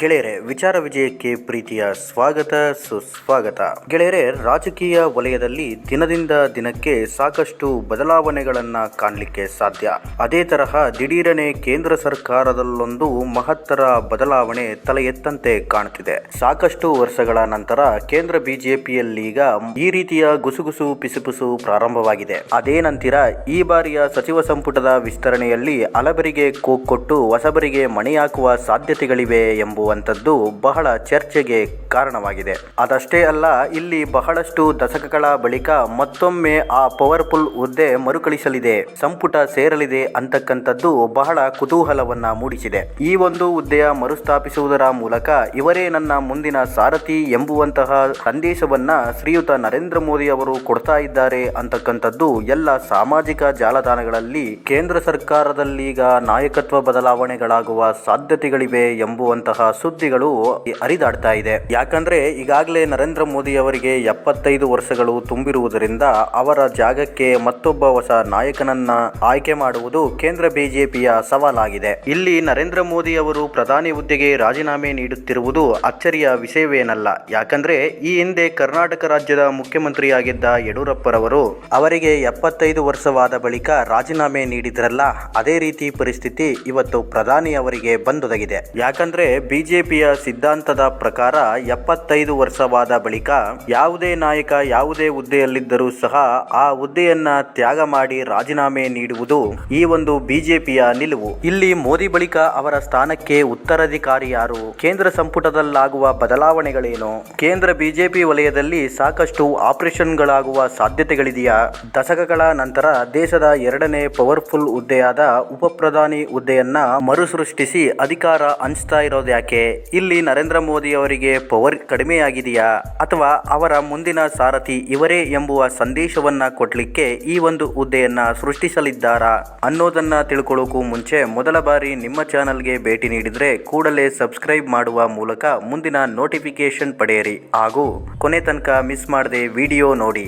ಗೆಳೆಯರೆ, ವಿಚಾರ ವಿಜಯಕ್ಕೆ ಪ್ರೀತಿಯ ಸ್ವಾಗತ ಸುಸ್ವಾಗತ. ಗೆಳೆಯರೆ, ರಾಜಕೀಯ ವಲಯದಲ್ಲಿ ದಿನದಿಂದ ದಿನಕ್ಕೆ ಸಾಕಷ್ಟು ಬದಲಾವಣೆಗಳನ್ನ ಕಾಣಲಿಕ್ಕೆ ಸಾಧ್ಯ. ಅದೇ ತರಹ ದಿಢೀರನೆ ಕೇಂದ್ರ ಸರ್ಕಾರದಲ್ಲೊಂದು ಮಹತ್ತರ ಬದಲಾವಣೆ ತಲೆ ಎತ್ತಂತೆ ಕಾಣುತ್ತಿದೆ. ಸಾಕಷ್ಟು ವರ್ಷಗಳ ನಂತರ ಕೇಂದ್ರ ಬಿಜೆಪಿಯಲ್ಲೀಗ ಈ ರೀತಿಯ ಗುಸುಗುಸು ಪಿಸುಪಿಸು ಪ್ರಾರಂಭವಾಗಿದೆ. ಅದೇನಂತೀರ, ಈ ಬಾರಿಯ ಸಚಿವ ಸಂಪುಟದ ವಿಸ್ತರಣೆಯಲ್ಲಿ ಹಲಬರಿಗೆ ಕೋಕ್ ಕೊಟ್ಟು ಹೊಸಬರಿಗೆ ಮಣೆ ಹಾಕುವ ಸಾಧ್ಯತೆಗಳಿವೆ ಎಂಬುವಂಥದ್ದು ಬಹಳ ಚರ್ಚೆಗೆ ಕಾರಣವಾಗಿದೆ. ಅದಷ್ಟೇ ಅಲ್ಲ, ಇಲ್ಲಿ ಬಹಳಷ್ಟು ದಶಕಗಳ ಬಳಿಕ ಮತ್ತೊಮ್ಮೆ ಆ ಪವರ್ಫುಲ್ ಹುದ್ದೆ ಮರುಕಳಿಸಲಿದೆ, ಸಂಪುಟ ಸೇರಲಿದೆ ಅಂತಕ್ಕಂಥದ್ದು ಬಹಳ ಕುತೂಹಲವನ್ನ ಮೂಡಿಸಿದೆ. ಈ ಒಂದು ಹುದ್ದೆಯ ಮರುಸ್ಥಾಪಿಸುವುದರ ಮೂಲಕ ಇವರೇ ನನ್ನ ಮುಂದಿನ ಸಾರಥಿ ಎಂಬುವಂತಹ ಸಂದೇಶವನ್ನ ಶ್ರೀಯುತ ನರೇಂದ್ರ ಮೋದಿ ಅವರು ಕೊಡ್ತಾ ಇದ್ದಾರೆ ಅಂತಕ್ಕಂಥದ್ದು ಎಲ್ಲ ಸಾಮಾಜಿಕ ಜಾಲತಾಣಗಳಲ್ಲಿ ಕೇಂದ್ರ ಸರ್ಕಾರದಲ್ಲೀಗ ನಾಯಕತ್ವ ಬದಲಾವಣೆಗಳಾಗುವ ಸಾಧ್ಯತೆಗಳಿವೆ ಎಂಬುವಂತಹ ಸುದ್ದಿಗಳು ಹರಿದಾಡ್ತಾ ಇದೆ. ಯಾಕಂದ್ರೆ ಈಗಾಗಲೇ ನರೇಂದ್ರ ಮೋದಿ ಅವರಿಗೆ 75 ವರ್ಷಗಳು ತುಂಬಿರುವುದರಿಂದ ಅವರ ಜಾಗಕ್ಕೆ ಮತ್ತೊಬ್ಬ ಹೊಸ ನಾಯಕನನ್ನ ಆಯ್ಕೆ ಮಾಡುವುದು ಕೇಂದ್ರ ಬಿಜೆಪಿಯ ಸವಾಲಾಗಿದೆ. ಇಲ್ಲಿ ನರೇಂದ್ರ ಮೋದಿ ಅವರು ಪ್ರಧಾನಿ ಹುದ್ದೆಗೆ ರಾಜೀನಾಮೆ ನೀಡುತ್ತಿರುವುದು ಅಚ್ಚರಿಯ ವಿಷಯವೇನಲ್ಲ. ಯಾಕಂದ್ರೆ ಈ ಹಿಂದೆ ಕರ್ನಾಟಕ ರಾಜ್ಯದ ಮುಖ್ಯಮಂತ್ರಿಯಾಗಿದ್ದ ಯಡಿಯೂರಪ್ಪರವರು ಅವರಿಗೆ 75 ವರ್ಷವಾದ ಬಳಿಕ ರಾಜೀನಾಮೆ ನೀಡಿದ್ರಲ್ಲ, ಅದೇ ರೀತಿ ಪರಿಸ್ಥಿತಿ ಇವತ್ತು ಪ್ರಧಾನಿ ಅವರಿಗೆ ಬಂದೊದಗಿದೆ. ಯಾಕಂದ್ರೆ ಬಿಜೆಪಿಯ ಸಿದ್ಧಾಂತದ ಪ್ರಕಾರ 75 ವರ್ಷವಾದ ಬಳಿಕ ಯಾವುದೇ ನಾಯಕ ಯಾವುದೇ ಹುದ್ದೆಯಲ್ಲಿದ್ದರೂ ಸಹ ಆ ಹುದ್ದೆಯನ್ನ ತ್ಯಾಗ ಮಾಡಿ ರಾಜೀನಾಮೆ ನೀಡುವುದು ಈ ಒಂದು ಬಿಜೆಪಿಯ ನಿಲುವು. ಇಲ್ಲಿ ಮೋದಿ ಬಳಿಕ ಅವರ ಸ್ಥಾನಕ್ಕೆ ಉತ್ತರಾಧಿಕಾರಿ ಯಾರು, ಕೇಂದ್ರ ಸಂಪುಟದಲ್ಲಾಗುವ ಬದಲಾವಣೆಗಳೇನು, ಕೇಂದ್ರ ಬಿಜೆಪಿ ವಲಯದಲ್ಲಿ ಸಾಕಷ್ಟು ಆಪರೇಷನ್ಗಳಾಗುವ ಸಾಧ್ಯತೆಗಳಿದೆಯಾ, ದಶಕಗಳ ನಂತರ ದೇಶದ ಎರಡನೇ ಪವರ್ಫುಲ್ ಹುದ್ದೆಯಾದ ಉಪಪ್ರಧಾನಿ ಹುದ್ದೆಯನ್ನ ಮರುಸೃಷ್ಟಿಸಿ ಅಧಿಕಾರ ಹಂಚ್ತಾ ಇರೋದ್ಯಾಕೆ, ಇಲ್ಲಿ ನರೇಂದ್ರ ಮೋದಿ ಅವರಿಗೆ ಪವರ್ ಕಡಿಮೆಯಾಗಿದೆಯಾ ಅಥವಾ ಅವರ ಮುಂದಿನ ಸಾರಥಿ ಇವರೇ ಎಂಬುವ ಸಂದೇಶವನ್ನ ಕೊಡ್ಲಿಕ್ಕೆ ಈ ಒಂದು ಹುದ್ದೆಯನ್ನ ಸೃಷ್ಟಿಸಲಿದ್ದಾರಾ ಅನ್ನೋದನ್ನ ತಿಳ್ಕೊಳ್ಳೋಕು ಮುಂಚೆ ಮೊದಲ ಬಾರಿ ನಿಮ್ಮ ಚಾನಲ್ಗೆ ಭೇಟಿ ನೀಡಿದ್ರೆ ಕೂಡಲೇ ಸಬ್ಸ್ಕ್ರೈಬ್ ಮಾಡುವ ಮೂಲಕ ಮುಂದಿನ ನೋಟಿಫಿಕೇಶನ್ ಪಡೆಯಿರಿ ಹಾಗೂ ಕೊನೆ ತನಕ ಮಿಸ್ ಮಾಡದೆ ವಿಡಿಯೋ ನೋಡಿ.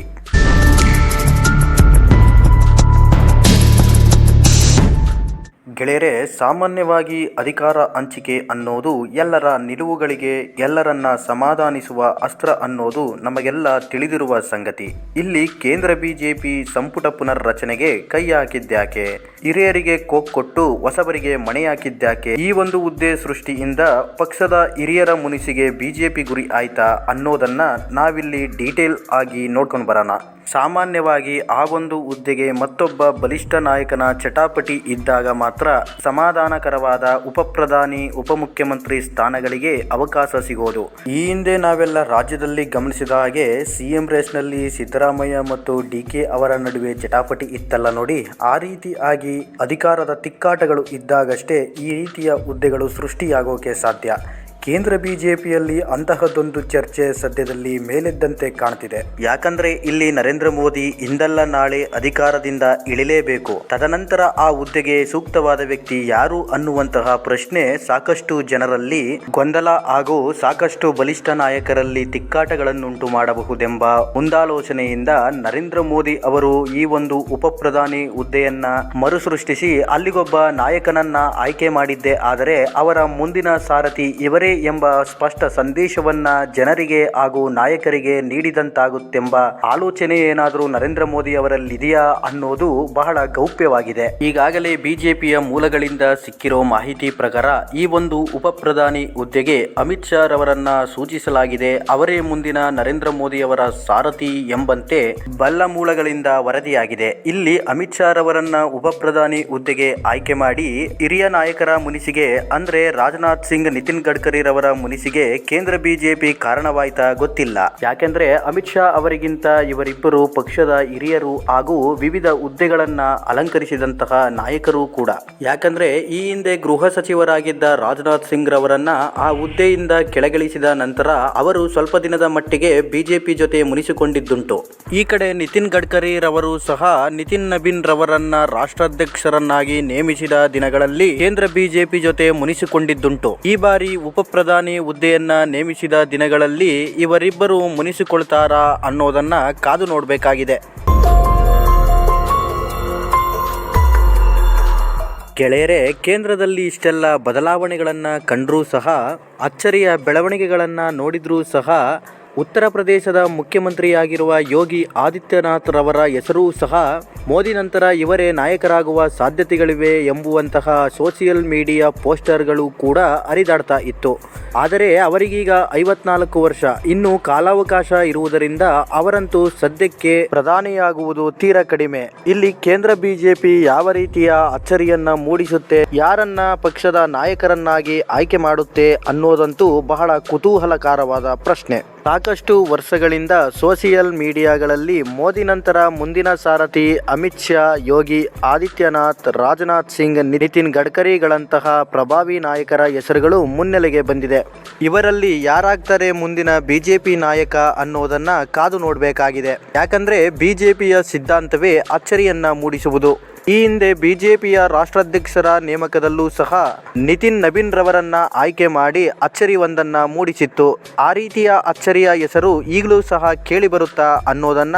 ಗೆಳೆಯರೆ, ಸಾಮಾನ್ಯವಾಗಿ ಅಧಿಕಾರ ಹಂಚಿಕೆ ಅನ್ನೋದು ಎಲ್ಲರ ನಿಲುವುಗಳಿಗೆ ಎಲ್ಲರನ್ನ ಸಮಾಧಾನಿಸುವ ಅಸ್ತ್ರ ಅನ್ನೋದು ನಮಗೆಲ್ಲ ತಿಳಿದಿರುವ ಸಂಗತಿ. ಇಲ್ಲಿ ಕೇಂದ್ರ ಬಿಜೆಪಿ ಸಂಪುಟ ಪುನರ್ರಚನೆಗೆ ಕೈ ಹಾಕಿದ್ಯಾಕೆ, ಹಿರಿಯರಿಗೆ ಕೋಕ್ ಕೊಟ್ಟು ಹೊಸಬರಿಗೆ ಮಣೆ ಹಾಕಿದ್ಯಾಕೆ, ಈ ಒಂದು ಹುದ್ದೆ ಸೃಷ್ಟಿಯಿಂದ ಪಕ್ಷದ ಹಿರಿಯರ ಮುನಿಸಿಗೆ ಬಿಜೆಪಿ ಗುರಿ ಆಯ್ತಾ ಅನ್ನೋದನ್ನ ನಾವಿಲ್ಲಿ ಡೀಟೇಲ್ ಆಗಿ ನೋಡ್ಕೊಂಡು ಬರೋಣ. ಸಾಮಾನ್ಯವಾಗಿ ಆ ಒಂದು ಹುದ್ದೆಗೆ ಮತ್ತೊಬ್ಬ ಬಲಿಷ್ಠ ನಾಯಕನ ಚಟಾಪಟಿ ಇದ್ದಾಗ ಮಾತ್ರ ಸಮಾಧಾನಕರವಾದ ಉಪಪ್ರಧಾನಿ ಉಪಮುಖ್ಯಮಂತ್ರಿ ಸ್ಥಾನಗಳಿಗೆ ಅವಕಾಶ ಸಿಗೋದು. ಈ ಹಿಂದೆ ನಾವೆಲ್ಲ ರಾಜ್ಯದಲ್ಲಿ ಗಮನಿಸಿದ ಹಾಗೆ ಸಿಎಂ ರೇಸ್ನಲ್ಲಿ ಸಿದ್ದರಾಮಯ್ಯ ಮತ್ತು ಡಿಕೆ ಅವರ ನಡುವೆ ಚಟಾಪಟಿ ಇತ್ತಲ್ಲ ನೋಡಿ, ಆ ರೀತಿ ಆಗಿ ಅಧಿಕಾರದ ತಿಕ್ಕಾಟಗಳು ಇದ್ದಾಗಷ್ಟೇ ಈ ರೀತಿಯ ಹುದ್ದೆಗಳು ಸೃಷ್ಟಿಯಾಗೋಕೆ ಸಾಧ್ಯ. ಕೇಂದ್ರ ಬಿಜೆಪಿಯಲ್ಲಿ ಅಂತಹದೊಂದು ಚರ್ಚೆ ಸದ್ಯದಲ್ಲಿ ಮೇಲೆದ್ದಂತೆ ಕಾಣ್ತಿದೆ. ಯಾಕಂದ್ರೆ ಇಲ್ಲಿ ನರೇಂದ್ರ ಮೋದಿ ಇಂದಲ್ಲ ನಾಳೆ ಅಧಿಕಾರದಿಂದ ಇಳಿಲೇಬೇಕು, ತದನಂತರ ಆ ಹುದ್ದೆಗೆ ಸೂಕ್ತವಾದ ವ್ಯಕ್ತಿ ಯಾರು ಅನ್ನುವಂತಹ ಪ್ರಶ್ನೆ ಸಾಕಷ್ಟು ಜನರಲ್ಲಿ ಗೊಂದಲ ಹಾಗೂ ಸಾಕಷ್ಟು ಬಲಿಷ್ಠ ನಾಯಕರಲ್ಲಿ ತಿಕ್ಕಾಟಗಳನ್ನುಂಟು ಮಾಡಬಹುದೆಂಬ ಮುಂದಾಲೋಚನೆಯಿಂದ ನರೇಂದ್ರ ಮೋದಿ ಅವರು ಈ ಒಂದು ಉಪಪ್ರಧಾನಿ ಹುದ್ದೆಯನ್ನ ಮರುಸೃಷ್ಟಿಸಿ ಅಲ್ಲಿಗೊಬ್ಬ ನಾಯಕನನ್ನ ಆಯ್ಕೆ ಮಾಡಿದ್ದೇ ಆದರೆ ಅವರ ಮುಂದಿನ ಸಾರಥಿ ಇವರೇ ಎಂಬ ಸ್ಪಷ್ಟ ಸಂದೇಶವನ್ನ ಜನರಿಗೆ ಹಾಗೂ ನಾಯಕರಿಗೆ ನೀಡಿದಂತಾಗುತ್ತೆಂಬ ಆಲೋಚನೆ ಏನಾದರೂ ನರೇಂದ್ರ ಮೋದಿ ಅವರಲ್ಲಿದೆಯಾ ಅನ್ನೋದು ಬಹಳ ಗೌಪ್ಯವಾಗಿದೆ. ಈಗಾಗಲೇ ಬಿಜೆಪಿಯ ಮೂಲಗಳಿಂದ ಸಿಕ್ಕಿರೋ ಮಾಹಿತಿ ಪ್ರಕಾರ ಈ ಒಂದು ಉಪಪ್ರಧಾನಿ ಹುದ್ದೆಗೆ ಅಮಿತ್ ಶಾ ರವರನ್ನ ಸೂಚಿಸಲಾಗಿದೆ, ಅವರೇ ಮುಂದಿನ ನರೇಂದ್ರ ಮೋದಿ ಅವರ ಸಾರಥಿ ಎಂಬಂತೆ ಬಲ್ಲ ಮೂಲಗಳಿಂದ ವರದಿಯಾಗಿದೆ. ಇಲ್ಲಿ ಅಮಿತ್ ಶಾ ರವರನ್ನ ಉಪಪ್ರಧಾನಿ ಹುದ್ದೆಗೆ ಆಯ್ಕೆ ಮಾಡಿ ಹಿರಿಯ ನಾಯಕರ ಮುನಿಸಿಗೆ ಅಂದ್ರೆ ರಾಜನಾಥ್ ಸಿಂಗ್, ನಿತಿನ್ ಗಡ್ಕರಿ ರವರ ಮುನಿಸಿಗೆ ಕೇಂದ್ರ ಬಿಜೆಪಿ ಕಾರಣವಾಯ್ತಾ ಗೊತ್ತಿಲ್ಲ. ಯಾಕೆಂದ್ರೆ ಅಮಿತ್ ಶಾ ಅವರಿಗಿಂತ ಇವರಿಬ್ಬರು ಪಕ್ಷದ ಹಿರಿಯರು ಹಾಗೂ ವಿವಿಧ ಹುದ್ದೆಗಳನ್ನ ಅಲಂಕರಿಸಿದಂತಹ ನಾಯಕರು ಕೂಡ. ಯಾಕಂದ್ರೆ ಈ ಹಿಂದೆ ಗೃಹ ಸಚಿವರಾಗಿದ್ದ ರಾಜನಾಥ್ ಸಿಂಗ್ ರವರನ್ನ ಆ ಹುದ್ದೆಯಿಂದ ಕೆಳಗಿಳಿಸಿದ ನಂತರ ಅವರು ಸ್ವಲ್ಪ ದಿನದ ಮಟ್ಟಿಗೆ ಬಿಜೆಪಿ ಜೊತೆ ಮುನಿಸಿಕೊಂಡಿದ್ದುಂಟು. ಈ ಕಡೆ ನಿತಿನ್ ಗಡ್ಕರಿ ರವರು ಸಹ ನಿತಿನ್ ನಬೀನ್ ರವರನ್ನ ರಾಷ್ಟ್ರಾಧ್ಯಕ್ಷರನ್ನಾಗಿ ನೇಮಿಸಿದ ದಿನಗಳಲ್ಲಿ ಕೇಂದ್ರ ಬಿಜೆಪಿ ಜೊತೆ ಮುನಿಸಿಕೊಂಡಿದ್ದುಂಟು. ಈ ಬಾರಿ ಉಪಪ್ರಧಾನಿ ಹುದ್ದೆಯನ್ನ ನೇಮಿಸಿದ ದಿನಗಳಲ್ಲಿ ಇವರಿಬ್ಬರು ಮುನಿಸಿಕೊಳ್ತಾರಾ ಅನ್ನೋದನ್ನ ಕಾದು ನೋಡಬೇಕಾಗಿದೆ. ಗೆಳೆಯರೇ, ಕೇಂದ್ರದಲ್ಲಿ ಇಷ್ಟೆಲ್ಲ ಬದಲಾವಣೆಗಳನ್ನು ಕಂಡರೂ ಸಹ, ಅಚ್ಚರಿಯ ಬೆಳವಣಿಗೆಗಳನ್ನು ನೋಡಿದ್ರೂ ಸಹ ಉತ್ತರ ಪ್ರದೇಶದ ಮುಖ್ಯಮಂತ್ರಿಯಾಗಿರುವ ಯೋಗಿ ಆದಿತ್ಯನಾಥ್ ರವರ ಹೆಸರೂ ಸಹ ಮೋದಿ ನಂತರ ಇವರೇ ನಾಯಕರಾಗುವ ಸಾಧ್ಯತೆಗಳಿವೆ ಎಂಬುವಂತಹ ಸೋಷಿಯಲ್ ಮೀಡಿಯಾ ಪೋಸ್ಟರ್ಗಳು ಕೂಡ ಹರಿದಾಡ್ತಾ ಇತ್ತು. ಆದರೆ ಅವರಿಗೀಗ 54 ವರ್ಷ, ಇನ್ನೂ ಕಾಲಾವಕಾಶ ಇರುವುದರಿಂದ ಅವರಂತೂ ಸದ್ಯಕ್ಕೆ ಪ್ರಧಾನಿಯಾಗುವುದು ತೀರಾ ಕಡಿಮೆ. ಇಲ್ಲಿ ಕೇಂದ್ರ ಬಿಜೆಪಿ ಯಾವ ರೀತಿಯ ಅಚ್ಚರಿಯನ್ನ ಮೂಡಿಸುತ್ತೆ, ಯಾರನ್ನ ಪಕ್ಷದ ನಾಯಕರನ್ನಾಗಿ ಆಯ್ಕೆ ಮಾಡುತ್ತೆ ಅನ್ನೋದಂತೂ ಬಹಳ ಕುತೂಹಲಕರವಾದ ಪ್ರಶ್ನೆ. ಸಾಕಷ್ಟು ವರ್ಷಗಳಿಂದ ಸೋಷಿಯಲ್ ಮೀಡಿಯಾಗಳಲ್ಲಿ ಮೋದಿ ನಂತರ ಮುಂದಿನ ಸಾರಥಿ ಅಮಿತ್ ಶಾ, ಯೋಗಿ ಆದಿತ್ಯನಾಥ್, ರಾಜನಾಥ್ ಸಿಂಗ್, ನಿತಿನ್ ಗಡ್ಕರಿಗಳಂತಹ ಪ್ರಭಾವಿ ನಾಯಕರ ಹೆಸರುಗಳು ಮುನ್ನೆಲೆಗೆ ಬಂದಿದೆ. ಇವರಲ್ಲಿ ಯಾರಾಗ್ತಾರೆ ಮುಂದಿನ ಬಿಜೆಪಿ ನಾಯಕ ಅನ್ನೋದನ್ನ ಕಾದು ನೋಡಬೇಕಾಗಿದೆ. ಯಾಕಂದ್ರೆ ಬಿಜೆಪಿಯ ಸಿದ್ಧಾಂತವೇ ಅಚ್ಚರಿಯನ್ನ ಮೂಡಿಸುವುದು. ಈ ಹಿಂದೆ ಬಿಜೆಪಿಯ ರಾಷ್ಟ್ರಾಧ್ಯಕ್ಷರ ನೇಮಕದಲ್ಲೂ ಸಹ ನಿತಿನ್ ನಬೀನ್ ರವರನ್ನ ಆಯ್ಕೆ ಮಾಡಿ ಅಚ್ಚರಿಯೊಂದನ್ನ ಮೂಡಿಸಿತ್ತು. ಆ ರೀತಿಯ ಅಚ್ಚರಿಯ ಹೆಸರು ಈಗಲೂ ಸಹ ಕೇಳಿಬರುತ್ತಾ ಅನ್ನೋದನ್ನ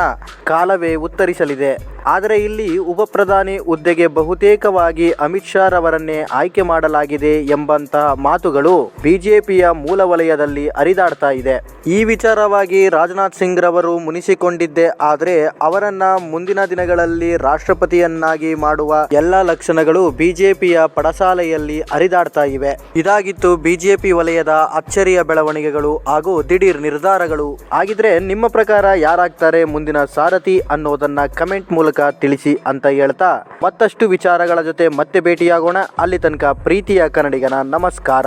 ಕಾಲವೇ ಉತ್ತರಿಸಲಿದೆ. ಆದರೆ ಇಲ್ಲಿ ಉಪ ಪ್ರಧಾನಿ ಹುದ್ದೆಗೆ ಬಹುತೇಕವಾಗಿ ಅಮಿತ್ ಶಾ ರವರನ್ನೇ ಆಯ್ಕೆ ಮಾಡಲಾಗಿದೆ ಎಂಬಂತಹ ಮಾತುಗಳು ಬಿಜೆಪಿಯ ಮೂಲ ವಲಯದಲ್ಲಿ ಹರಿದಾಡ್ತಾ ಇದೆ. ಈ ವಿಚಾರವಾಗಿ ರಾಜನಾಥ್ ಸಿಂಗ್ ರವರು ಮುನಿಸಿಕೊಂಡಿದ್ದೇ ಆದರೆ ಅವರನ್ನ ಮುಂದಿನ ದಿನಗಳಲ್ಲಿ ರಾಷ್ಟ್ರಪತಿಯನ್ನಾಗಿ ಮಾಡುವ ಎಲ್ಲ ಲಕ್ಷಣಗಳು ಬಿಜೆಪಿಯ ಪಡಸಾಲೆಯಲ್ಲಿ ಹರಿದಾಡ್ತಾ ಇವೆ. ಇದಾಗಿತ್ತು ಬಿಜೆಪಿ ವಲಯದ ಅಚ್ಚರಿಯ ಬೆಳವಣಿಗೆಗಳು ಹಾಗೂ ದಿಢೀರ್ ನಿರ್ಧಾರಗಳು. ಹಾಗಿದ್ರೆ ನಿಮ್ಮ ಪ್ರಕಾರ ಯಾರಾಗ್ತಾರೆ ಮುಂದಿನ ಸಾರಥಿ ಅನ್ನೋದನ್ನ ಕಮೆಂಟ್ ಮೂಲಕ ತಿಳಿಸಿ ಅಂತ ಹೇಳ್ತಾ ಮತ್ತಷ್ಟು ವಿಚಾರಗಳ ಜೊತೆ ಮತ್ತೆ ಭೇಟಿಯಾಗೋಣ. ಅಲ್ಲಿ ತನಕ ಪ್ರೀತಿಯ ಕನ್ನಡಿಗನ ನಮಸ್ಕಾರ.